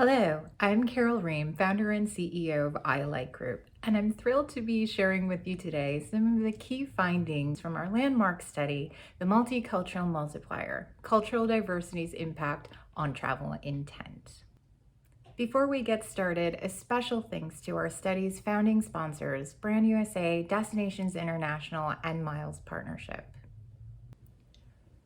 Hello, I'm Carol Ream, founder and CEO of I Like Group, and I'm thrilled to be sharing with you today some of the key findings from our landmark study, the Multicultural Multiplier, Cultural Diversity's Impact on Travel Intent. Before we get started, a special thanks to our study's founding sponsors, Brand USA, Destinations International, and Miles Partnership.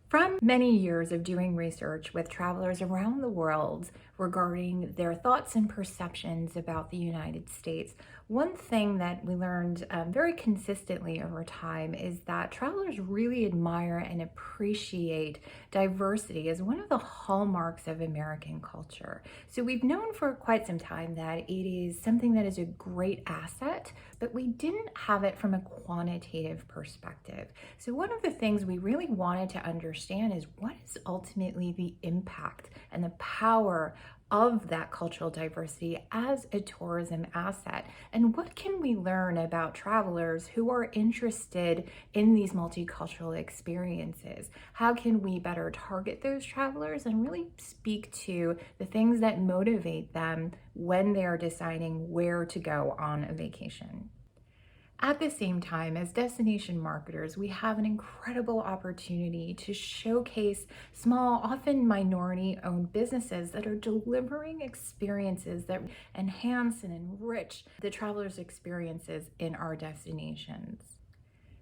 From many years of doing research with travelers around the world regarding their thoughts and perceptions about the United States, one thing that we learned very consistently over time is that travelers really admire and appreciate diversity as one of the hallmarks of American culture. So we've known for quite some time that it is something that is a great asset, but we didn't have it from a quantitative perspective. So one of the things we really wanted to understand is what is ultimately the impact and the power of that cultural diversity as a tourism asset, and what can we learn about travelers who are interested in these multicultural experiences? How can we better target those travelers and really speak to the things that motivate them when they are deciding where to go on a vacation? At the same time, as destination marketers, we have an incredible opportunity to showcase small, often minority-owned businesses that are delivering experiences that enhance and enrich the travelers' experiences in our destinations.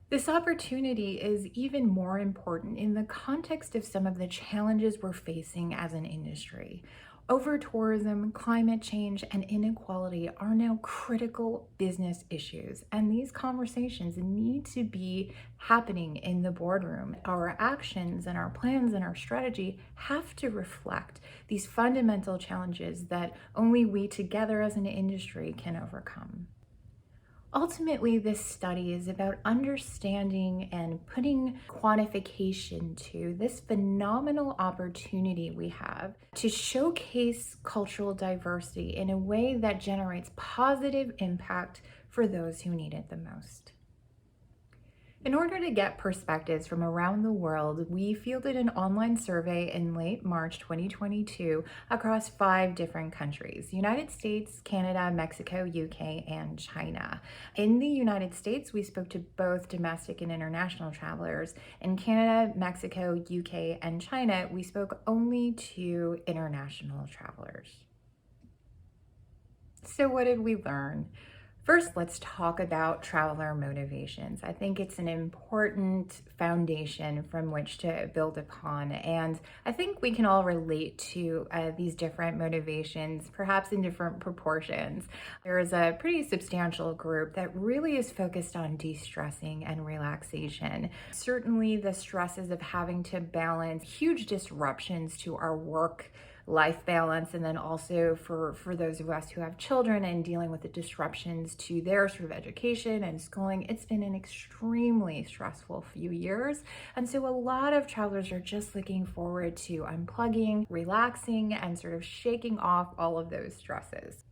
This opportunity is even more important in the context of some of the challenges we're facing as an industry. Over-tourism, climate change, and inequality are now critical business issues, and these conversations need to be happening in the boardroom. Our actions and our plans and our strategy have to reflect these fundamental challenges that only we together as an industry can overcome. Ultimately, this study is about understanding and putting quantification to this phenomenal opportunity we have to showcase cultural diversity in a way that generates positive impact for those who need it the most. In order to get perspectives from around the world, we fielded an online survey in late March 2022 across 5 different countries: United States, Canada, Mexico, UK, and China. In the United States, we spoke to both domestic and international travelers. In Canada, Mexico, UK, and China, we spoke only to international travelers. So what did we learn? First, let's talk about traveler motivations. I think it's an important foundation from which to build upon, and I think we can all relate to these different motivations, perhaps in different proportions. There is a pretty substantial group that really is focused on de-stressing and relaxation. Certainly the stresses of having to balance huge disruptions to our work life balance, and then also for those of us who have children and dealing with the disruptions to their sort of education and schooling, it's been an extremely stressful few years. And so a lot of travelers are just looking forward to unplugging, relaxing, and sort of shaking off all of those stresses.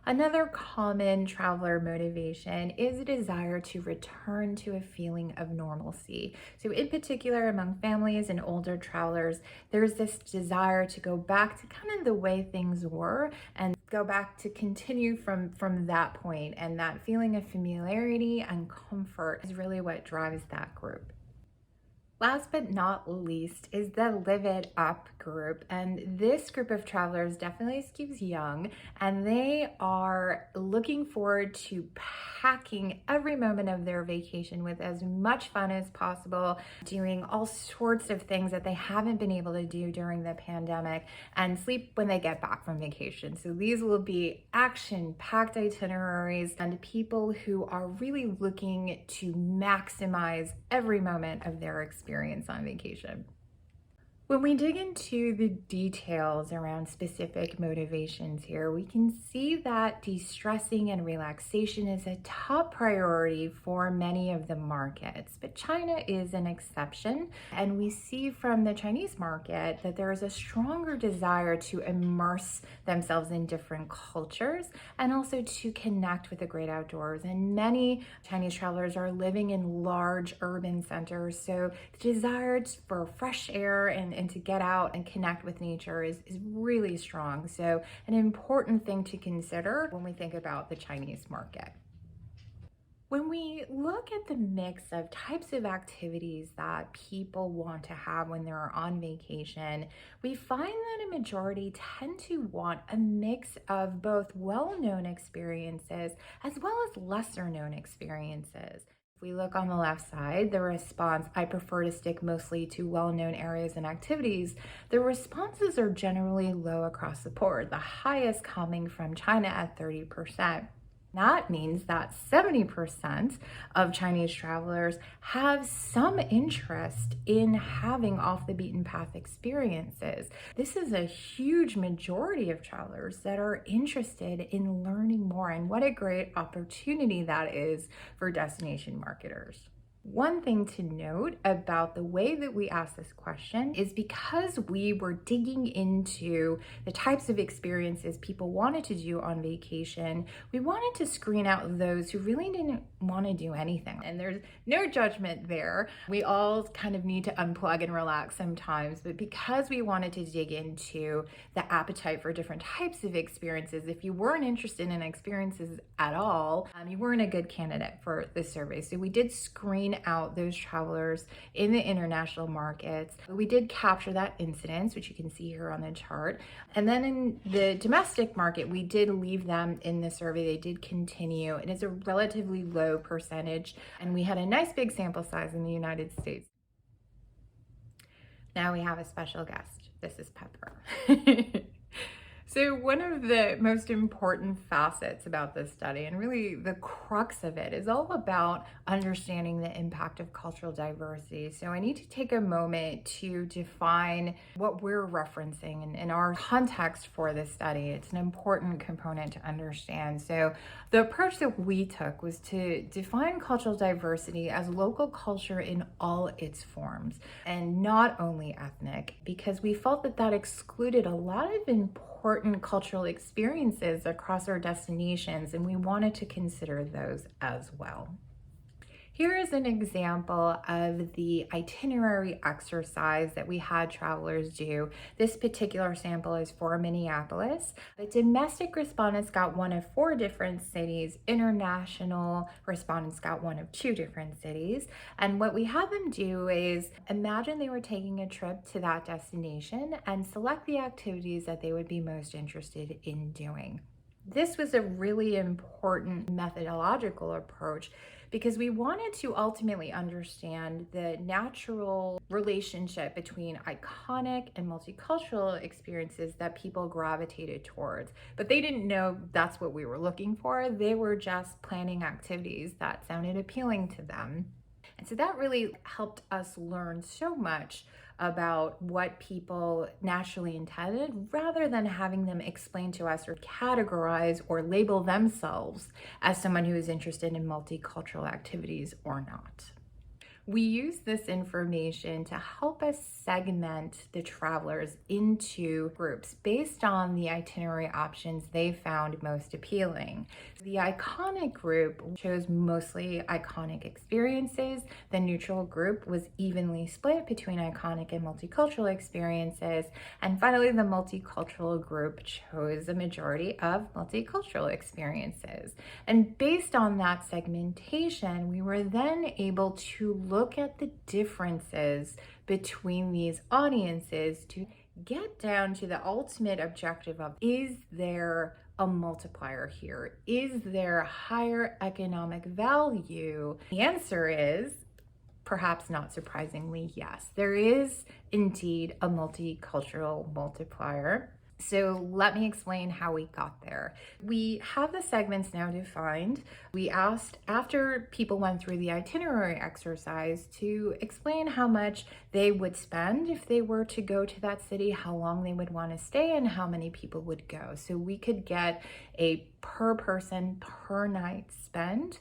Another common traveler motivation is a desire to return to a feeling of normalcy. So in particular, among families and older travelers, there's this desire to go back to kind of the way things were and go back to continue from that point. And that feeling of familiarity and comfort is really what drives that group. Last but not least is the Live It Up group. And this group of travelers definitely skews young, and they are looking forward to packing every moment of their vacation with as much fun as possible, doing all sorts of things that they haven't been able to do during the pandemic, and sleep when they get back from vacation. So these will be action-packed itineraries and people who are really looking to maximize every moment of their experience on vacation. When we dig into the details around specific motivations here, we can see that de-stressing and relaxation is a top priority for many of the markets, but China is an exception. And we see from the Chinese market that there is a stronger desire to immerse themselves in different cultures and also to connect with the great outdoors. And many Chinese travelers are living in large urban centers, so the desire for fresh air and and to get out and connect with nature is really strong. So an important thing to consider when we think about the Chinese market. When we look at the mix of types of activities that people want to have when they're on vacation, we find that a majority tend to want a mix of both well-known experiences as well as lesser-known experiences. If we look on the left side, the response, I prefer to stick mostly to well-known areas and activities, the responses are generally low across the board, the highest coming from China at 30%. That means that 70% of Chinese travelers have some interest in having off the beaten path experiences. This is a huge majority of travelers that are interested in learning more, and what a great opportunity that is for destination marketers. One thing to note about the way that we ask this question is because we were digging into the types of experiences people wanted to do on vacation, we wanted to screen out those who really didn't want to do anything. And there's no judgment there. We all kind of need to unplug and relax sometimes, but because we wanted to dig into the appetite for different types of experiences, if you weren't interested in experiences at all, you weren't a good candidate for the survey. So we did screen out those travelers in the international markets. We did capture that incidence, which you can see here on the chart. And then in the domestic market, we did leave them in the survey. They did continue. It is a relatively low percentage, and we had a nice big sample size in the United States. Now we have a special guest. This is Pepper. So one of the most important facets about this study, and really the crux of it, is all about understanding the impact of cultural diversity. So I need to take a moment to define what we're referencing in our context for this study. It's an important component to understand. So the approach that we took was to define cultural diversity as local culture in all its forms, and not only ethnic, because we felt that that excluded a lot of important cultural experiences across our destinations, and we wanted to consider those as well. Here is an example of the itinerary exercise that we had travelers do. This particular sample is for Minneapolis. The domestic respondents got one of 4 different cities. International respondents got one of 2 different cities. And what we had them do is imagine they were taking a trip to that destination and select the activities that they would be most interested in doing. This was a really important methodological approach because we wanted to ultimately understand the natural relationship between iconic and multicultural experiences that people gravitated towards. But they didn't know that's what we were looking for. They were just planning activities that sounded appealing to them. And so that really helped us learn so much about what people naturally intended, rather than having them explain to us or categorize or label themselves as someone who is interested in multicultural activities or not. We use this information to help us segment the travelers into groups based on the itinerary options they found most appealing. The iconic group chose mostly iconic experiences. The neutral group was evenly split between iconic and multicultural experiences. And finally, the multicultural group chose a majority of multicultural experiences. And based on that segmentation, we were then able to look at the differences between these audiences to get down to the ultimate objective of, is there a multiplier here? Is there higher economic value? The answer is, perhaps not surprisingly, yes. There is indeed a multicultural multiplier. So let me explain how we got there. We have the segments now defined. We asked, after people went through the itinerary exercise, to explain how much they would spend if they were to go to that city, how long they would want to stay, and how many people would go. So we could get a per person, per night spend.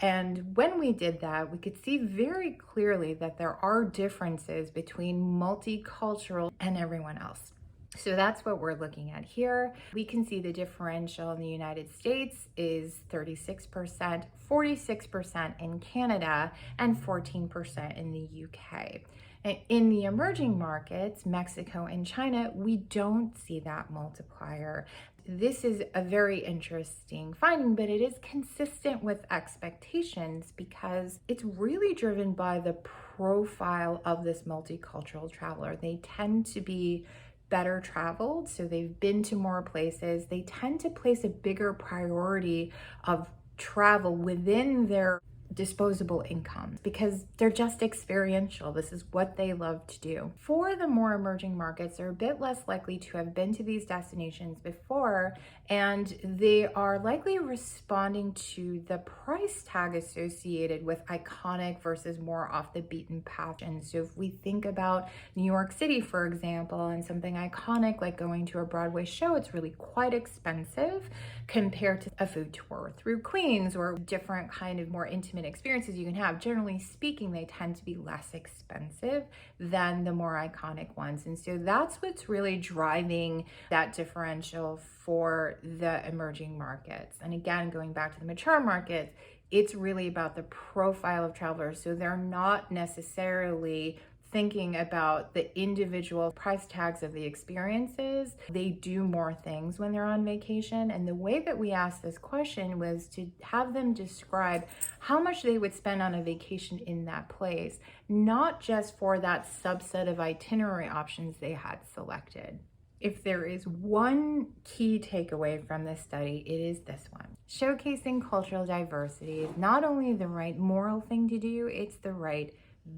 And when we did that, we could see very clearly that there are differences between multicultural and everyone else. So that's what we're looking at here. We can see the differential in the United States is 36%, 46% in Canada, and 14% in the UK. In the emerging markets, Mexico and China, we don't see that multiplier. This is a very interesting finding, but it is consistent with expectations because it's really driven by the profile of this multicultural traveler. They tend to be better traveled, so they've been to more places. They tend to place a bigger priority of travel within their disposable income because they're just experiential. This is what they love to do. For the more emerging markets, they're a bit less likely to have been to these destinations before, and they are likely responding to the price tag associated with iconic versus more off the beaten path. And so if we think about New York City, for example, and something iconic like going to a Broadway show, it's really quite expensive compared to a food tour through Queens or different kind of more intimate experiences you can have. Generally speaking, they tend to be less expensive than the more iconic ones. And so that's what's really driving that differential for the emerging markets. And again, going back to the mature markets, it's really about the profile of travelers. So they're not necessarily thinking about the individual price tags of the experiences. They do more things when they're on vacation. And the way that we asked this question was to have them describe how much they would spend on a vacation in that place, not just for that subset of itinerary options they had selected. If there is one key takeaway from this study, it is this one. Showcasing cultural diversity is not only the right moral thing to do, it's the right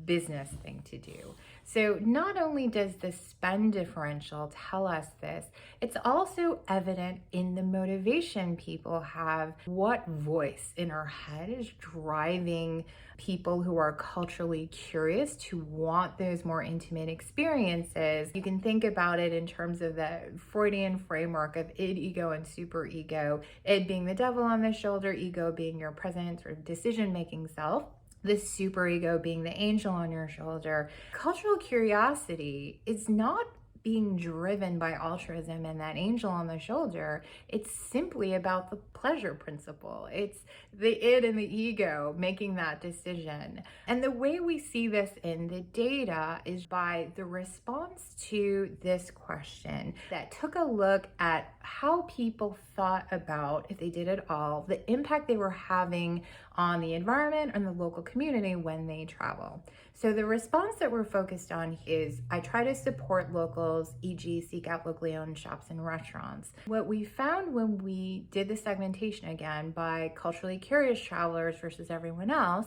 business thing to do. So not only does the spend differential tell us this, it's also evident in the motivation people have. What voice in our head is driving people who are culturally curious to want those more intimate experiences? You can think about it in terms of the Freudian framework of id, ego, and superego. Id being the devil on the shoulder, ego being your present sort of decision-making self, the superego being the angel on your shoulder. Cultural curiosity is not being driven by altruism and that angel on the shoulder. It's simply about the pleasure principle. It's the id and the ego making that decision. And the way we see this in the data is by the response to this question that took a look at how people thought about, if they did at all, the impact they were having on the environment and the local community when they travel. So the response that we're focused on is, I try to support locals, e.g. seek out locally owned shops and restaurants. What we found when we did the segmentation again by culturally curious travelers versus everyone else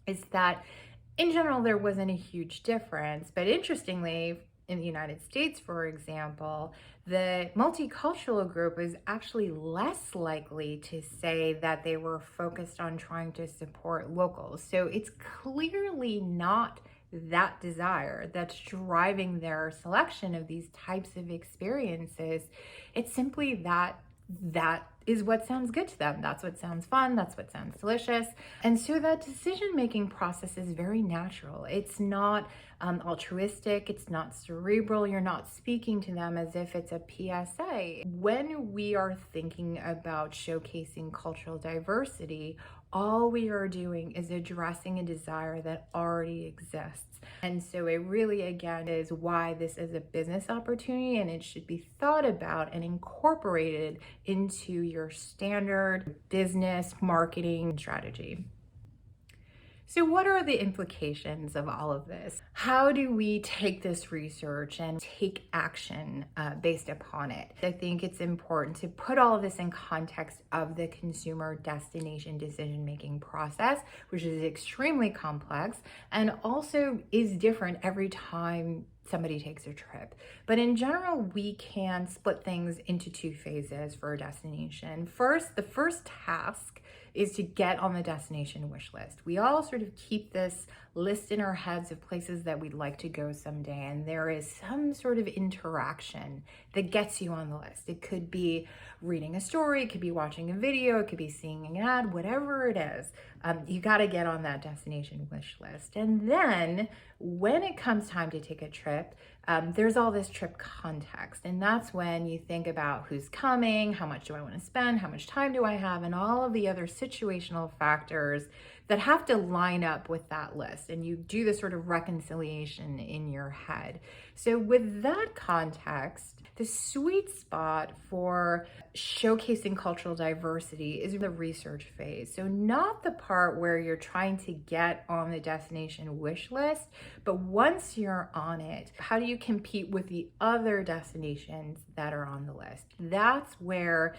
is that in general, there wasn't a huge difference. But interestingly, in the United States, for example, the multicultural group is actually less likely to say that they were focused on trying to support locals. So it's clearly not that desire that's driving their selection of these types of experiences. It's simply that is what sounds good to them. That's what sounds fun. That's what sounds delicious. And so that decision-making process is very natural. It's not altruistic. It's not cerebral. You're not speaking to them as if it's a PSA. When we are thinking about showcasing cultural diversity, all we are doing is addressing a desire that already exists. And so it really, again, is why this is a business opportunity, and it should be thought about and incorporated into your standard business marketing strategy. So what are the implications of all of this? How do we take this research and take action based upon it? I think it's important to put all of this in context of the consumer destination decision-making process, which is extremely complex and also is different every time somebody takes a trip. But in general, we can split things into two phases for a destination. First, the first task is to get on the destination wish list. We all sort of keep this list in our heads of places that we'd like to go someday, and there is some sort of interaction that gets you on the list. It could be reading a story, it could be watching a video, it could be seeing an ad, whatever it is. You got to get on that destination wish list. And then when it comes time to take a trip, there's all this trip context. And that's when you think about who's coming, how much do I want to spend, how much time do I have, and all of the other situational factors that have to line up with that list, and you do this sort of reconciliation in your head. So with that context, the sweet spot for showcasing cultural diversity is the research phase. So not the part where you're trying to get on the destination wish list, but once you're on it, how do you compete with the other destinations that are on the list? That's where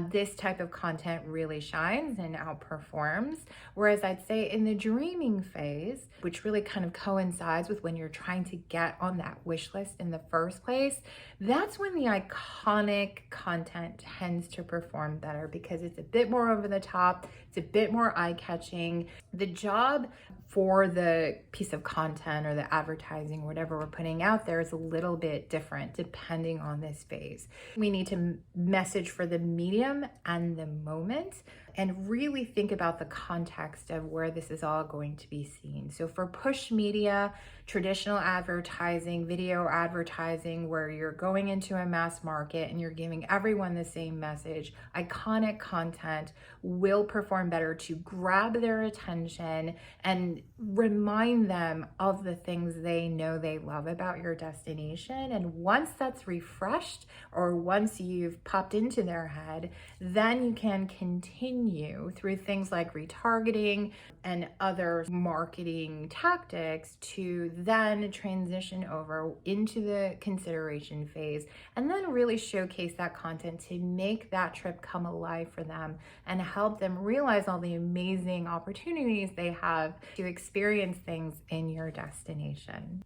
this type of content really shines and outperforms. Whereas I'd say in the dreaming phase, which really kind of coincides with when you're trying to get on that wish list in the first place, that's when the iconic content tends to perform better because it's a bit more over the top, it's a bit more eye-catching. The job for the piece of content or the advertising, whatever we're putting out there, is a little bit different depending on this phase. We need to message for the medium and the moment and really think about the context of where this is all going to be seen. So for push media, traditional advertising, video advertising, where you're going into a mass market and you're giving everyone the same message, iconic content will perform better to grab their attention and remind them of the things they know they love about your destination. And once that's refreshed, or once you've popped into their head, then you can continue through things like retargeting and other marketing tactics to then transition over into the consideration phase and then really showcase that content to make that trip come alive for them and help them realize all the amazing opportunities they have to experience things in your destination.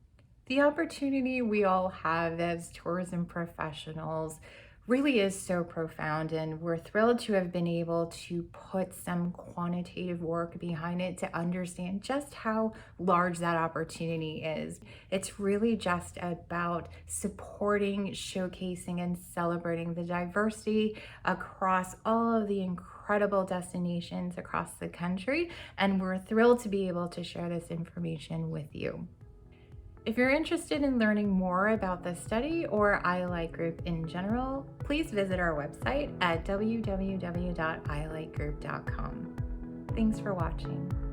The opportunity we all have as tourism professionals really is so profound, and we're thrilled to have been able to put some quantitative work behind it to understand just how large that opportunity is. It's really just about supporting, showcasing, and celebrating the diversity across all of the incredible destinations across the country, and we're thrilled to be able to share this information with you. If you're interested in learning more about this study or iLike Group in general, please visit our website at www.ilikegroup.com. Thanks for watching.